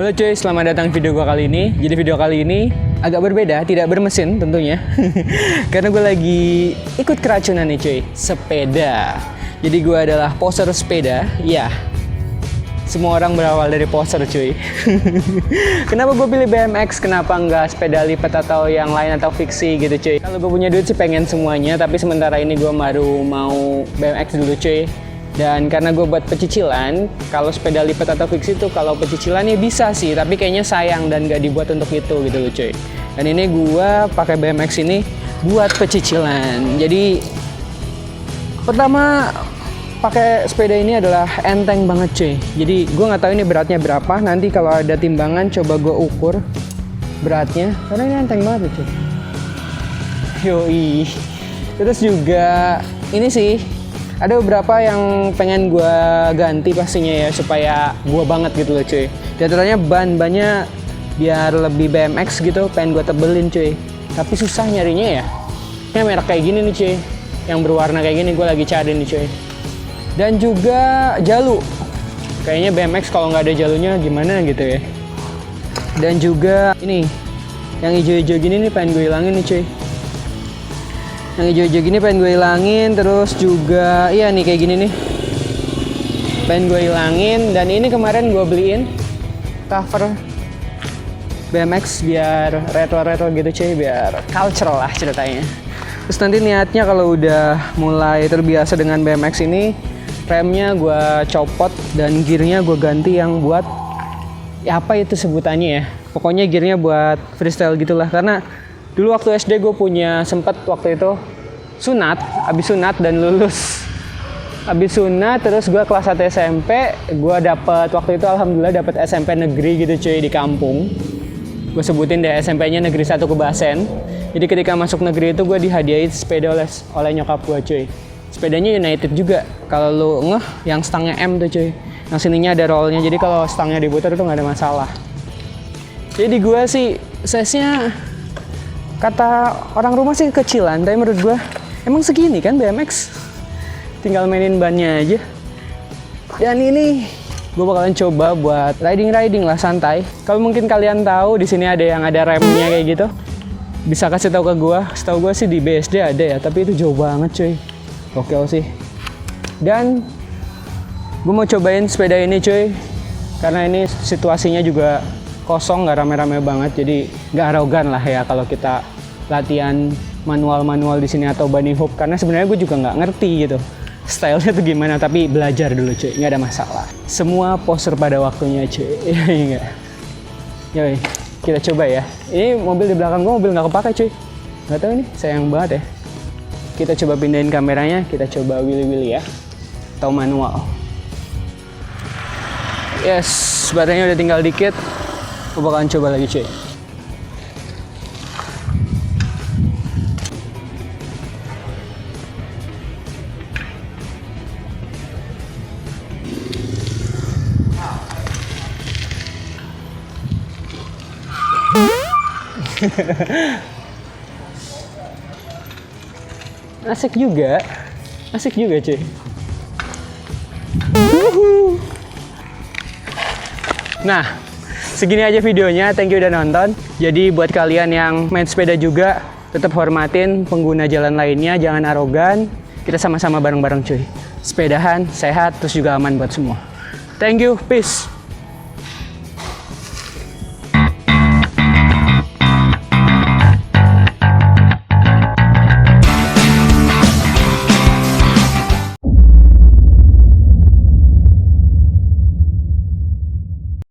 Halo cuy, selamat datang di video gue kali ini. Jadi video kali ini agak berbeda, tidak bermesin tentunya. Karena gue lagi ikut keracunan nih cuy, sepeda. Jadi gue adalah poser sepeda, ya. Semua orang berawal dari poser cuy. Kenapa gue pilih BMX, kenapa nggak sepeda lipat atau yang lain atau fiksi gitu cuy. Kalau gue punya duit sih pengen semuanya, tapi sementara ini gue baru mau BMX dulu cuy. Dan karena gue buat pecicilan, kalau sepeda lipat atau fiksi itu kalau pecicilan ya bisa sih, tapi kayaknya sayang dan gak dibuat untuk itu gitu loh cuy. Dan ini gue pakai BMX ini buat pecicilan. Jadi pertama pakai sepeda ini adalah enteng banget cuy. Jadi gue nggak tahu ini beratnya berapa. Nanti kalau ada timbangan coba gue ukur beratnya. Karena ini enteng banget cuy. Yoi. Terus juga ini sih. Ada beberapa yang pengen gue ganti pastinya ya, supaya gue banget gitu loh cuy. Di antaranya ban-bannya biar lebih BMX gitu, pengen gue tebelin cuy. Tapi susah nyarinya ya. Ini merek kayak gini nih cuy, yang berwarna kayak gini gue lagi cari nih cuy. Dan juga jalu. Kayaknya BMX kalau nggak ada jalunya gimana gitu ya. Dan juga ini, yang hijau-hijau gini nih pengen gue hilangin nih cuy. Yang hijau-hijau gini pengen gue hilangin. Terus juga iya nih kayak gini nih pengen gue hilangin. Dan ini kemarin gue beliin cover BMX biar retro-retro gitu cuy, biar cultural lah ceritanya. Terus nanti niatnya kalau udah mulai terbiasa dengan BMX ini, remnya gue copot dan gearnya gue ganti yang buat ya apa itu sebutannya ya, pokoknya gearnya buat freestyle gitulah. Karena dulu waktu SD gue punya sempet waktu itu sunat, abis sunat dan lulus. Abis sunat terus gue kelas 1 SMP, gue dapet waktu itu alhamdulillah dapet SMP negeri gitu cuy di kampung. Gue sebutin deh SMP-nya negeri 1 Kebasen. Jadi ketika masuk negeri itu gue dihadiahin sepeda oleh nyokap gue cuy. Sepedanya United juga. Kalau lu ngeh yang stangnya M tuh cuy. Yang sininya ada rollnya, jadi kalau stangnya diputar itu nggak ada masalah. Jadi gue sih size-nya kata orang rumah sih kecilan, tapi menurut gue emang segini kan BMX, tinggal mainin bannya aja. Dan ini gue bakalan coba buat riding lah, santai. Kalau mungkin kalian tahu di sini ada yang ada remnya kayak gitu, bisa kasih tahu ke gue. Setahu gue sih di BSD ada ya, tapi itu jauh banget cuy. Gokil sih. Dan gue mau cobain sepeda ini cuy, karena ini situasinya juga kosong, nggak rame-rame banget, jadi nggak arogan lah ya kalau kita latihan manual di sini atau bunny hop. Karena sebenarnya gue juga nggak ngerti gitu stylenya tuh gimana, tapi belajar dulu cuy, nggak ada masalah. Semua poser pada waktunya cuy. Iya. Yoi, kita coba ya. Ini mobil di belakang gue mobil nggak kepake cuy, nggak tahu ini sayang banget ya. Kita coba pindahin kameranya, kita coba wili ya, atau manual. Yes, baterainya udah tinggal dikit. Gue bakalan coba lagi cuy. Asik juga cuy. Nah, segini aja videonya, thank you udah nonton. Jadi buat kalian yang main sepeda juga, tetap hormatin pengguna jalan lainnya, jangan arogan. Kita sama-sama bareng-bareng cuy. Sepedahan, sehat, terus juga aman buat semua. Thank you, peace.